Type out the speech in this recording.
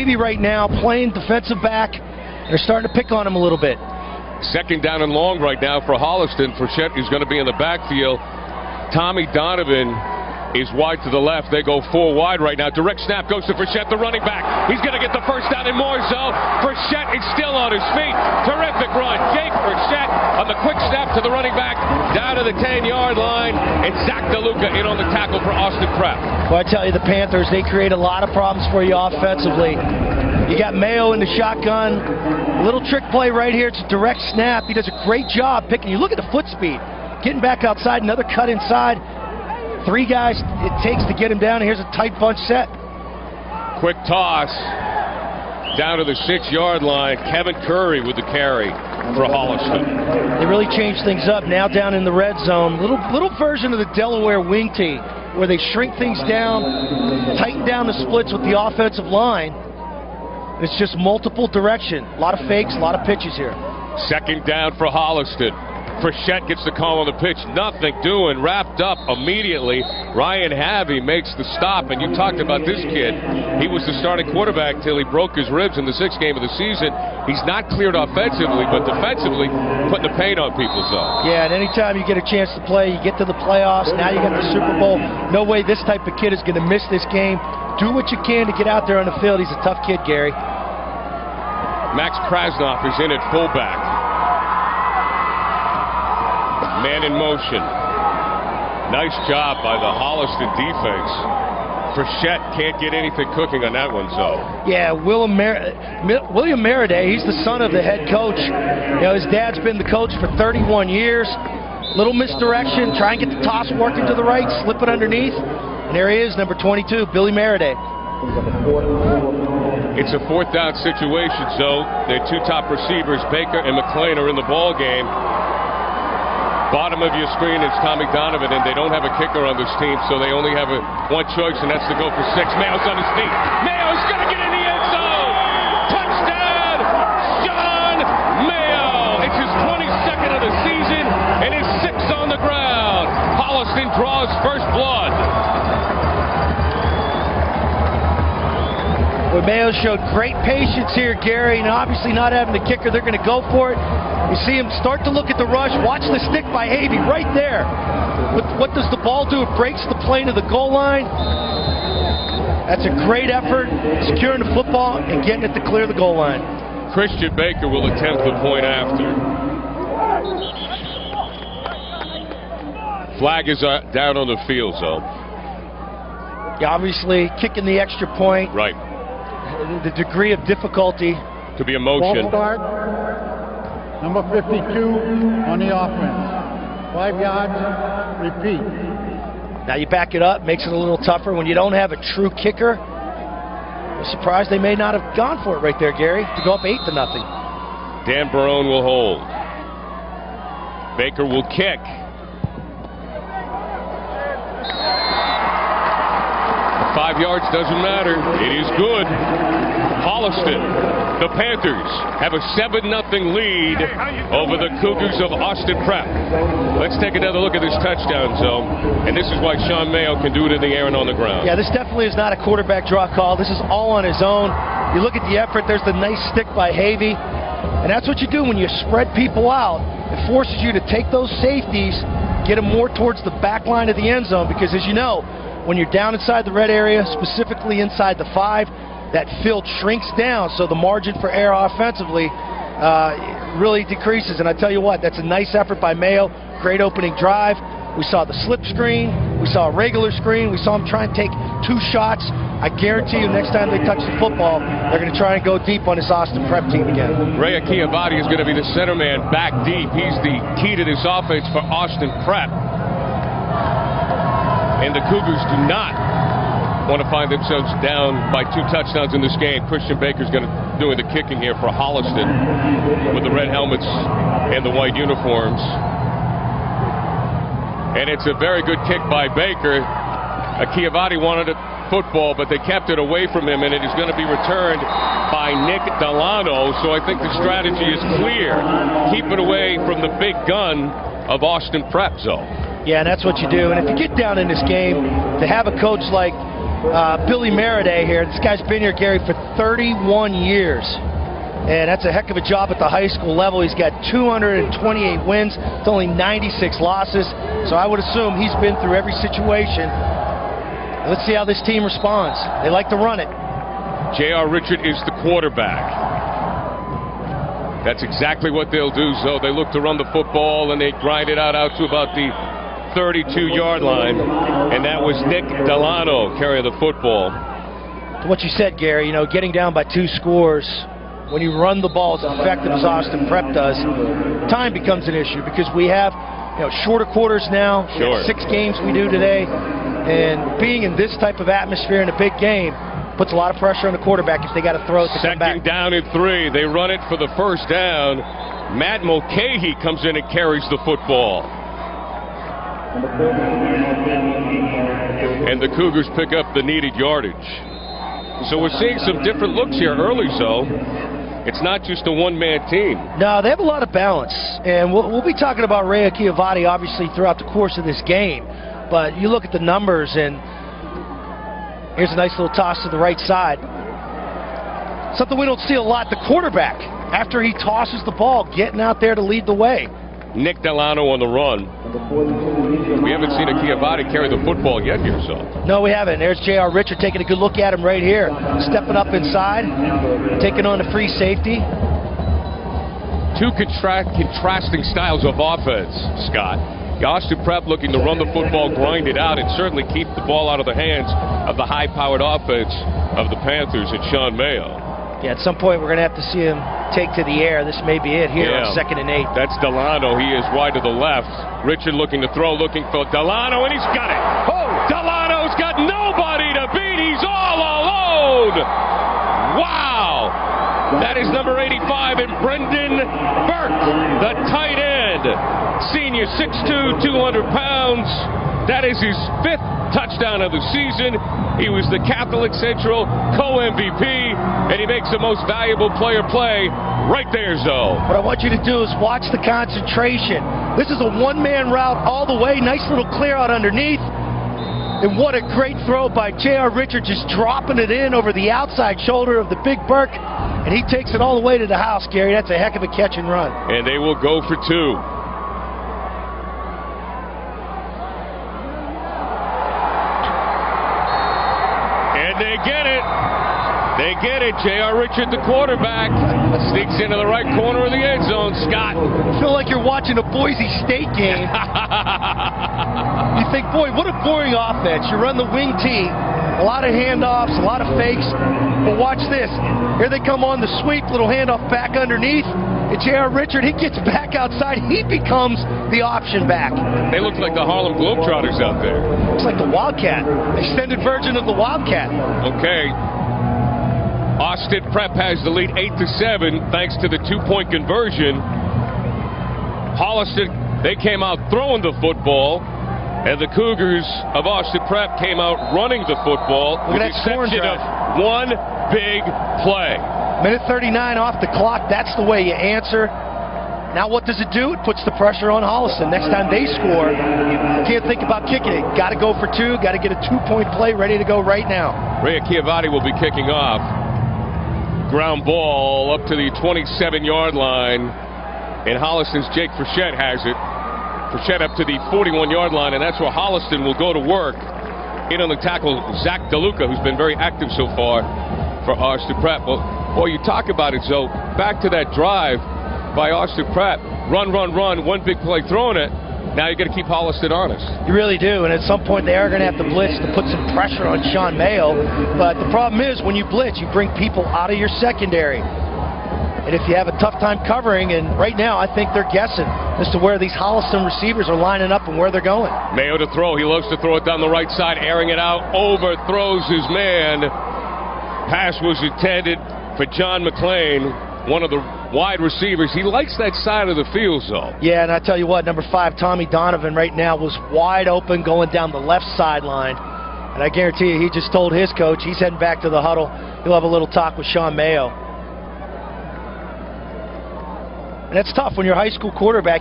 Havey right now playing defensive back. They're starting to pick on him a little bit. Second down and long right now for Holliston. Frechette is going to be in the backfield. Tommy Donovan is wide to the left. They go 4 wide right now. Direct snap goes to Frechette, the running back. He's going to get the first down and more so. Frechette is still on his feet. Terrific run. Jake Frechette on the quick snap to the running back down to the 10-yard line. And Zach DeLuca in on the tackle for Austin Prep. Well, I tell you, the Panthers, they create a lot of problems for you offensively. You got Mayo in the shotgun. A little trick play right here. It's a direct snap. He does a great job picking. You look at the foot speed. Getting back outside, another cut inside. 3 guys it takes to get him down. Here's a tight bunch set. Quick toss down to the 6-yard line. Kevin Curry with the carry for Holliston. They really changed things up now down in the red zone. Little version of the Delaware wing tee where they shrink things down, tighten down the splits with the offensive line. It's just multiple direction. A lot of fakes, a lot of pitches here. Second down for Holliston. Frechette gets the call on the pitch. Nothing doing. Wrapped up immediately. Ryan Havey makes the stop. And you talked about this kid. He was the starting quarterback till he broke his ribs in the 6th game of the season. He's not cleared offensively, but defensively putting the pain on people, though. Yeah, and anytime you get a chance to play, you get to the playoffs. Now you get the Super Bowl. No way this type of kid is going to miss this game. Do what you can to get out there on the field. He's a tough kid, Gary. Max Krasnoff is in at fullback. Man in motion. Nice job by the Holliston defense. Frechette can't get anything cooking on that one, so. Yeah, William Maraday, he's the son of the head coach. You know, his dad's been the coach for 31 years. Little misdirection, try and get the toss working to the right, slip it underneath. And there he is, number 22, Billy Maraday. It's a 4th down situation, so their 2 top receivers, Baker and McClain, are in the ball game. Bottom of your screen is Tommy Donovan, and they don't have a kicker on this team, so they only have one choice, and that's to go for 6. Mayo's on his feet. Mayo's going to get in the end zone. Touchdown, Sean Mayo. It's his 22nd of the season, and his 6th on the ground. Holliston draws first blood. Well, Mayo showed great patience here, Gary, and obviously not having the kicker, they're going to go for it. You see him start to look at the rush. Watch the stick by Havey right there. What does the ball do? It breaks the plane of the goal line. That's a great effort, securing the football and getting it to clear the goal line. Christian Baker will attempt the point after. Flag is down on the field zone. Yeah, obviously kicking the extra point. Right. The degree of difficulty. Could be a motion. Ball start. Number 52 on the offense. 5 yards. Repeat. Now you back it up, makes it a little tougher. When you don't have a true kicker, I'm surprised they may not have gone for it right there, Gary, to go up 8-0. Dan Barone will hold. Baker will kick. 5 yards doesn't matter. It is good. Holliston, the Panthers, have a 7-0 lead over the Cougars of Austin Prep. Let's take another look at this touchdown zone. And this is why Sean Mayo can do it in the air and on the ground. Yeah, this definitely is not a quarterback draw call. This is all on his own. You look at the effort. There's the nice stick by Havey. And that's what you do when you spread people out. It forces you to take those safeties, get them more towards the back line of the end zone. Because as you know, when you're down inside the red area, specifically inside the 5, that field shrinks down, so the margin for error offensively really decreases. And I tell you what, that's a nice effort by Mayo. Great opening drive. We saw the slip screen. We saw a regular screen. We saw him try and take 2 shots. I guarantee you next time they touch the football, they're going to try and go deep on this Austin Prep team again. Ray Akiabadi is going to be the center man back deep. He's the key to this offense for Austin Prep. And the Cougars do not want to find themselves down by 2 touchdowns in this game. Christian Baker's going to doing the kicking here for Holliston with the red helmets and the white uniforms. And it's a very good kick by Baker. Akiavati wanted a football, but they kept it away from him, and it is going to be returned by Nick Delano. So I think the strategy is clear. Keep it away from the big gun of Austin Prep zone. Yeah, and that's what you do. And if you get down in this game, to have a coach like Billy Maraday here. This guy's been here, Gary, for 31 years. And that's a heck of a job at the high school level. He's got 228 wins. It's only 96 losses. So I would assume he's been through every situation. Let's see how this team responds. They like to run it. J.R. Richard is the quarterback. That's exactly what they'll do. So they look to run the football, and they grind it out to about the 32-yard line. And that was Nick Delano carrying the football. To what you said, Gary, getting down by 2 scores, when you run the ball as effective as Austin Prep does, time becomes an issue because we have shorter quarters now. Sure. 6 games we do today. And being in this type of atmosphere in a big game puts a lot of pressure on the quarterback if they got to throw it to come back. Second down and 3. They run it for the first down. Matt Mulcahy comes in and carries the football. And the Cougars pick up the needed yardage. So we're seeing some different looks here early, so it's not just a one-man team. No, they have a lot of balance. And we'll be talking about Ray Akiavati, obviously, throughout the course of this game. But you look at the numbers, and here's a nice little toss to the right side. Something we don't see a lot, the quarterback, after he tosses the ball, getting out there to lead the way. Nick Delano on the run. We haven't seen Akiavati carry the football yet here, so. No, we haven't. There's J.R. Richard taking a good look at him right here. Stepping up inside, taking on the free safety. 2 contrasting styles of offense, Scott. Austin Prep looking to run the football, grind it out, and certainly keep the ball out of the hands of the high-powered offense of the Panthers and Sean Mayo. Yeah, at some point we're going to have to see him take to the air. This may be it here on 2nd and 8. That's Delano. He is wide to the left. Richard looking to throw, looking for Delano, and he's got it. Oh, Delano's got nobody to beat. He's all alone. Wow. That is number 85, and Brendan Burke, the tight end. Senior, 6'2", 200 pounds. That is his 5th touchdown of the season. He was the Catholic Central co-MVP, and he makes the most valuable player play right there, Zoe. What I want you to do is watch the concentration. This is a one-man route all the way. Nice little clear out underneath. And what a great throw by J.R. Richard, just dropping it in over the outside shoulder of the big Burke. And he takes it all the way to the house, Gary. That's a heck of a catch and run. And they will go for 2. They get it. They get it. J.R. Richard, the quarterback, sneaks into the right corner of the end zone. Scott. I feel like you're watching a Boise State game. You think, boy, what a boring offense. You run the wing T, a lot of handoffs, a lot of fakes. But watch this. Here they come on the sweep, little handoff back underneath. And J.R. Richard, he gets back outside. He becomes the option back. They look like the Harlem Globetrotters out there. Looks like the Wildcat. Extended version of the Wildcat. Okay. Austin Prep has the lead 8-7 thanks to the 2-point conversion. Holliston, they came out throwing the football, and the Cougars of Austin Prep came out running the football with the exception of one big play. Minute 39 off the clock. That's the way you answer. Now what does it do? It puts the pressure on Holliston. Next time they score, you can't think about kicking it. Got to go for 2. Got to get a 2-point play ready to go right now. Ray Akiavati will be kicking off. Ground ball up to the 27-yard line. And Holliston's Jake Frechette has it. Frechette up to the 41-yard line, and that's where Holliston will go to work. In on the tackle, Zach DeLuca, who's been very active so far for Austin Prep. Well, boy, you talk about it, so back to that drive by Austin Prep. Run, run, run, one big play throwing it. Now you got to keep Holliston honest. You really do, and at some point they are going to have to blitz to put some pressure on Sean Mayo. But the problem is when you blitz, you bring people out of your secondary. And if you have a tough time covering, and right now I think they're guessing as to where these Holliston receivers are lining up and where they're going. Mayo to throw. He loves to throw it down the right side, airing it out, overthrows his man. Pass was intended for John McClain, one of the wide receivers. He likes that side of the field, though. Yeah, and I tell you what, number 5, Tommy Donovan, right now was wide open going down the left sideline. And I guarantee you, he just told his coach he's heading back to the huddle. He'll have a little talk with Sean Mayo. And it's tough when you're a high school quarterback.